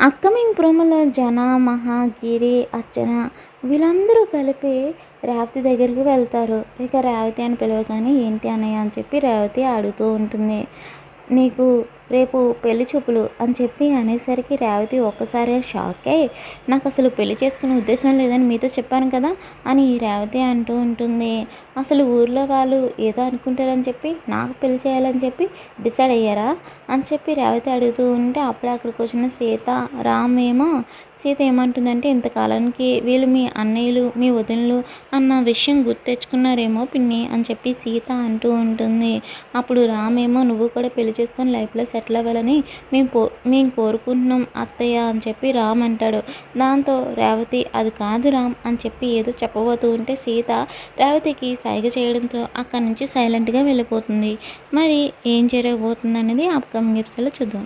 Upcoming ప్రోమోలో జన, మహా, గిరి, అర్చన వీళ్ళందరూ కలిపి రేవతి దగ్గరికి వెళ్తారు. ఇక రేవతి అని పిలవగానే ఏంటి అన్నయ్య అని చెప్పి రేవతి అడుగుతూ ఉంటుంది. నీకు రేపు పెళ్లి చూపులు అని చెప్పి అనేసరికి రేవతి ఒక్కసారిగా షాక్ అయ్యి నాకు అసలు పెళ్లి చేసుకునే ఉద్దేశం లేదని మీతో చెప్పాను కదా అని రేవతి అంటూ ఉంటుంది. అసలు ఊర్లో వాళ్ళు ఏదో అనుకుంటారని చెప్పి నాకు పెళ్లి చేయాలని చెప్పి డిసైడ్ అయ్యారా అని చెప్పి రేవతి అడుగుతూ ఉంటే అప్పుడే అక్కడికి వచ్చిన సీత రామ్ ఏమో సీత ఏమంటుందంటే ఇంతకాలానికి వీళ్ళు మీ అన్నయ్యలు మీ వదినలు అన్న విషయం గుర్తు తెచ్చుకున్నారేమో పిన్ని అని చెప్పి సీత అంటూ ఉంటుంది. అప్పుడు రామ్ ఏమో నువ్వు కూడా పెళ్లి చేసుకొని లైఫ్లో సెటిల్ అవ్వాలని మేము కోరుకుంటున్నాం అత్తయ్య అని చెప్పి రామ్ అంటాడు. దాంతో రేవతి అది కాదు రామ్ అని చెప్పి ఏదో చెప్పబోతూ ఉంటే సీత రేవతికి సైగ చేయడంతో అక్కడి నుంచి సైలెంట్గా వెళ్ళిపోతుంది. మరి ఏం జరగబోతుంది అనేది అప్కమింగ్ ఎపిసోడ్లో చూద్దాం.